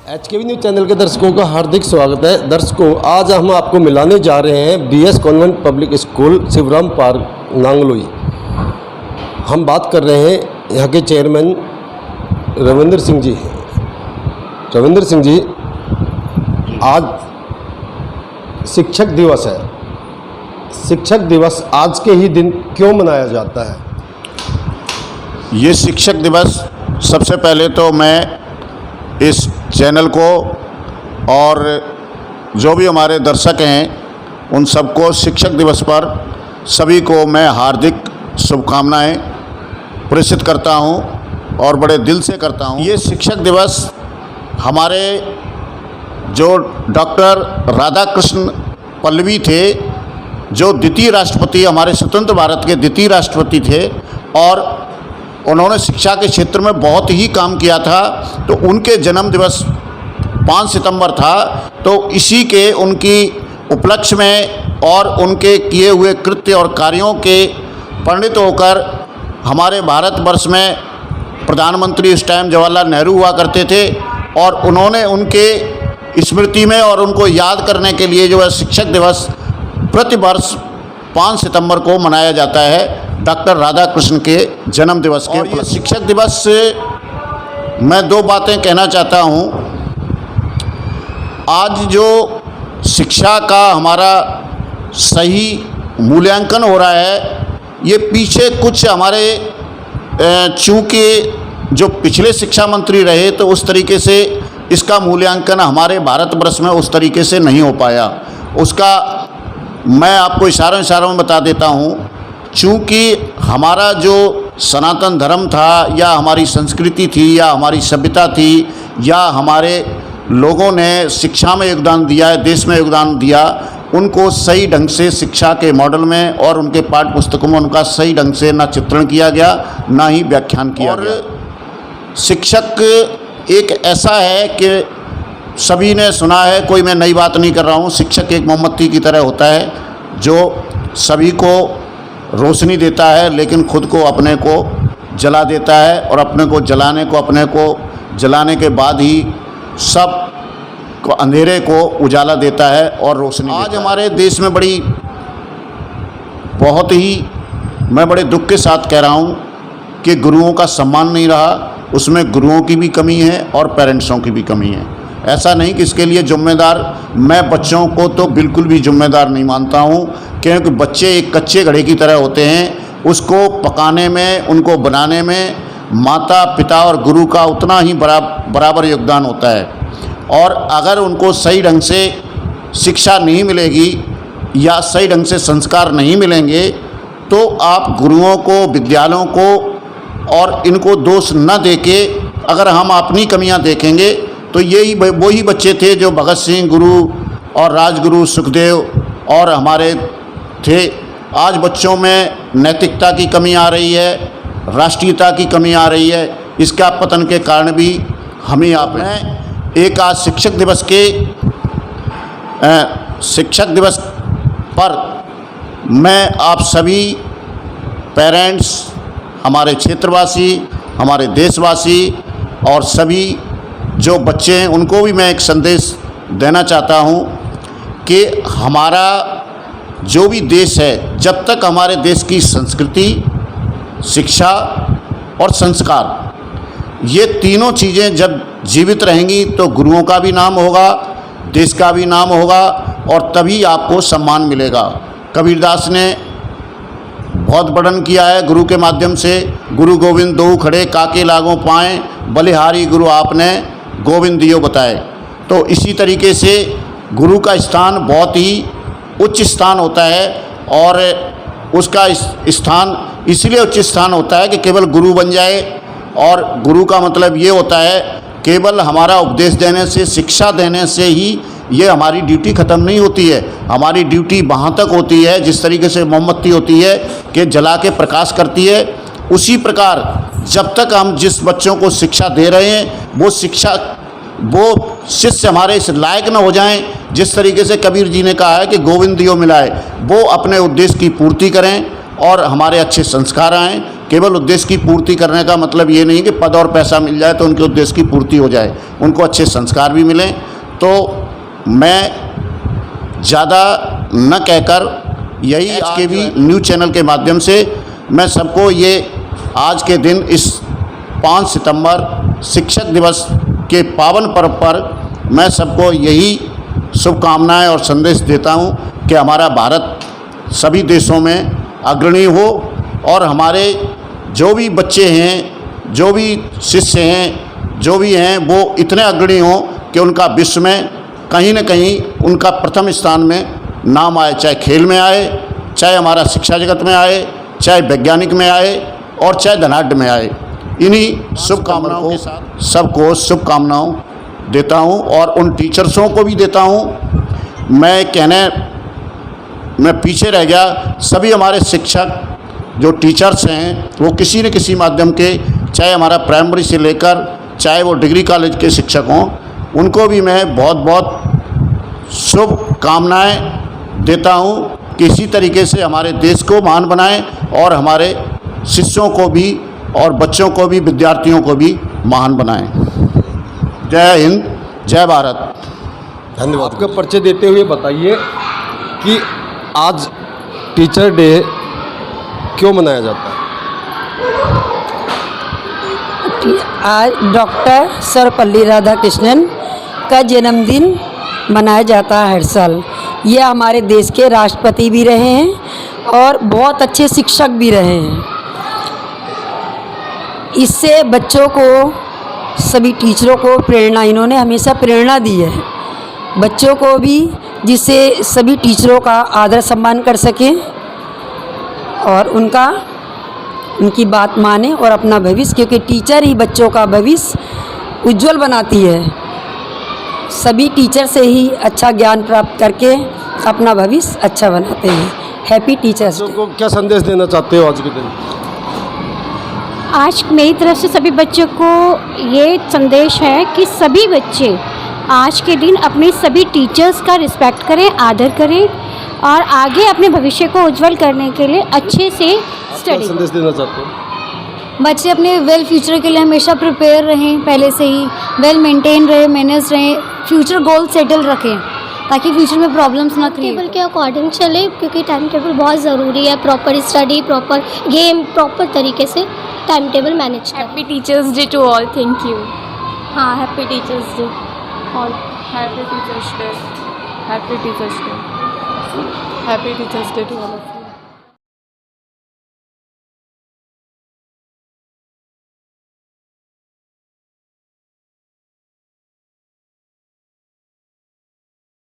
HKV news channel के दर्शकों का हार्दिक स्वागत है। दर्शकों, आज हम आपको मिलाने जा रहे हैं BS convent public school Shivram park Nangloi. हम बात कर रहे हैं यहाँ के चेयरमैन रविंद्र सिंह जी। रविंद्र सिंह जी, आज शिक्षक दिवस है। शिक्षक दिवस आज के ही दिन क्यों मनाया जाता है? ये शिक्षक दिवस, सबसे पहले तो मैं इस चैनल को और जो भी हमारे दर्शक हैं उन सबको शिक्षक दिवस पर सभी को मैं हार्दिक शुभकामनाएं प्रेषित करता हूं और बड़े दिल से करता हूं। ये शिक्षक दिवस हमारे जो डॉक्टर राधाकृष्ण पल्लवी थे, जो द्वितीय राष्ट्रपति, हमारे स्वतंत्र भारत के द्वितीय राष्ट्रपति थे और उन्होंने शिक्षा के क्षेत्र में बहुत ही काम किया था, तो उनके जन्म दिवस 5 सितंबर था। तो इसी के उनकी उपलक्ष्य में और उनके किए हुए कृत्य और कार्यों के परिणित होकर हमारे भारतवर्ष में प्रधानमंत्री उस टाइम जवाहरलाल नेहरू हुआ करते थे और उन्होंने उनके स्मृति में और उनको याद करने के लिए जो है शिक्षक दिवस प्रति वर्ष 5 सितंबर को मनाया जाता है, डॉक्टर राधाकृष्ण के जन्म दिवस के। और ये शिक्षक दिवस से मैं 2 बातें कहना चाहता हूँ। आज जो शिक्षा का हमारा सही मूल्यांकन हो रहा है, ये पीछे कुछ हमारे चूँकि जो पिछले शिक्षा मंत्री रहे तो उस तरीके से इसका मूल्यांकन हमारे भारतवर्ष में उस तरीके से नहीं हो पाया। उसका मैं आपको इशारों में बता देता हूँ। चूँकि हमारा जो सनातन धर्म था या हमारी संस्कृति थी या हमारी सभ्यता थी या हमारे लोगों ने शिक्षा में योगदान दिया है, देश में योगदान दिया, उनको सही ढंग से शिक्षा के मॉडल में और उनके पाठ्य पुस्तकों में उनका सही ढंग से ना चित्रण किया गया, ना ही व्याख्यान किया गया। शिक्षक एक ऐसा है कि सभी ने सुना है, कोई मैं नई बात नहीं कर रहा हूँ। शिक्षक एक मोमबत्ती की तरह होता है जो सभी को रोशनी देता है, लेकिन खुद को अपने को जला देता है और अपने को जलाने के बाद ही सब को अंधेरे को उजाला देता है और रोशनी। आज हमारे देश में बहुत ही मैं बड़े दुख के साथ कह रहा हूँ कि गुरुओं का सम्मान नहीं रहा। उसमें गुरुओं की भी कमी है और पेरेंट्सों की भी कमी है। ऐसा नहीं कि इसके लिए जिम्मेदार मैं बच्चों को तो बिल्कुल भी जिम्मेदार नहीं मानता हूँ, क्योंकि बच्चे एक कच्चे घड़े की तरह होते हैं। उसको पकाने में, उनको बनाने में माता पिता और गुरु का उतना ही बराबर योगदान होता है। और अगर उनको सही ढंग से शिक्षा नहीं मिलेगी या सही ढंग से संस्कार नहीं मिलेंगे तो आप गुरुओं को, विद्यालयों को और इनको दोष न देके अगर हम अपनी कमियां देखेंगे तो वही बच्चे थे जो भगत सिंह, गुरु और राजगुरु सुखदेव और हमारे थे। आज बच्चों में नैतिकता की कमी आ रही है, राष्ट्रीयता की कमी आ रही है। इसका पतन के कारण भी हमें आप हैं। एक आज शिक्षक दिवस पर मैं आप सभी पेरेंट्स, हमारे क्षेत्रवासी, हमारे देशवासी और सभी जो बच्चे हैं उनको भी मैं एक संदेश देना चाहता हूँ कि हमारा जो भी देश है, जब तक हमारे देश की संस्कृति, शिक्षा और संस्कार, ये तीनों चीज़ें जब जीवित रहेंगी तो गुरुओं का भी नाम होगा, देश का भी नाम होगा और तभी आपको सम्मान मिलेगा। कबीरदास ने बहुत वर्णन किया है गुरु के माध्यम से। गुरु गोविंद दो खड़े काके लागों पाएँ, बलिहारी गुरु आपने गोविंद दियो बताए। तो इसी तरीके से गुरु का स्थान बहुत ही उच्च स्थान होता है और उसका स्थान इसलिए उच्च स्थान होता है कि केवल गुरु बन जाए। और गुरु का मतलब ये होता है केवल हमारा उपदेश देने से, शिक्षा देने से ही ये हमारी ड्यूटी ख़त्म नहीं होती है। हमारी ड्यूटी वहाँ तक होती है जिस तरीके से मोमबत्ती होती है कि जला के प्रकाश करती है, उसी प्रकार जब तक हम जिस बच्चों को शिक्षा दे रहे हैं वो शिष्य हमारे इस लायक न हो जाएं, जिस तरीके से कबीर जी ने कहा है कि गोविंद दियो मिलाए, वो अपने उद्देश्य की पूर्ति करें और हमारे अच्छे संस्कार आएँ केवल उद्देश्य की पूर्ति करने का मतलब ये नहीं कि पद और पैसा मिल जाए तो उनके उद्देश्य की पूर्ति हो जाए, उनको अच्छे संस्कार भी मिलें। तो मैं ज़्यादा न कहकर यही आज के भी न्यूज़ चैनल के माध्यम से मैं सबको ये आज के दिन इस 5 सितंबर शिक्षक दिवस के पावन पर्व पर मैं सबको यही शुभकामनाएं और संदेश देता हूं कि हमारा भारत सभी देशों में अग्रणी हो और हमारे जो भी बच्चे हैं, जो भी शिष्य हैं, जो भी हैं, वो इतने अग्रणी हों कि उनका विश्व में कहीं न कहीं उनका प्रथम स्थान में नाम आए, चाहे खेल में आए, चाहे हमारा शिक्षा जगत में आए, चाहे वैज्ञानिक में आए और चाहे धनाढ़ में आए। इन्हीं शुभकामनाओं के साथ सबको शुभकामनाओं देता हूं और उन टीचर्सों को भी देता हूं। मैं पीछे रह गया, सभी हमारे शिक्षक जो टीचर्स हैं वो किसी न किसी माध्यम के, चाहे हमारा प्राइमरी से लेकर चाहे वो डिग्री कॉलेज के शिक्षक हों, उनको भी मैं बहुत बहुत शुभकामनाएं देता हूं कि इसी तरीके से हमारे देश को महान बनाएं और हमारे शिष्यों को भी और बच्चों को भी, विद्यार्थियों को भी महान बनाएं। जय हिंद, जय भारत। धन्यवाद। आपका परिचय देते हुए बताइए कि आज टीचर डे क्यों मनाया जाता है? आज डॉक्टर सर्वपल्ली राधाकृष्णन का जन्मदिन मनाया जाता है हर साल। ये हमारे देश के राष्ट्रपति भी रहे हैं और बहुत अच्छे शिक्षक भी रहे हैं। इससे बच्चों को, सभी टीचरों को प्रेरणा, इन्होंने हमेशा प्रेरणा दी है बच्चों को भी, जिससे सभी टीचरों का आदर सम्मान कर सकें और उनकी बात माने और अपना भविष्य, क्योंकि टीचर ही बच्चों का भविष्य उज्जवल बनाती है। सभी टीचर से ही अच्छा ज्ञान प्राप्त करके अपना भविष्य अच्छा बनाते हैं। Happy Teachers' day. को क्या संदेश देना चाहते हो आज के दिन? आज मेरी तरफ से सभी बच्चों को ये संदेश है कि सभी बच्चे आज के दिन अपने सभी टीचर्स का रिस्पेक्ट करें, आदर करें और आगे अपने भविष्य को उज्जवल करने के लिए अच्छे से स्टडी। संदेश देना चाहते हो? बच्चे अपने वेल फ्यूचर के लिए हमेशा प्रिपेयर रहें, पहले से ही वेल मेंटेन रहे, मैनेज रहें, फ्यूचर गोल सेटल रखें ताकि फ्यूचर में प्रॉब्लम्स ना क्रिएट। टेबल के अकॉर्डिंग चले, क्योंकि टाइम टेबल बहुत ज़रूरी है। Proper study, proper game, proper तरीके से टाइम टेबल मैनेज करें। Happy Teachers' Day to all. Thank you. हाँ, happy Teachers' Day all. Happy Teachers' Day. Happy Teachers' Day. Happy Teachers' Day to all.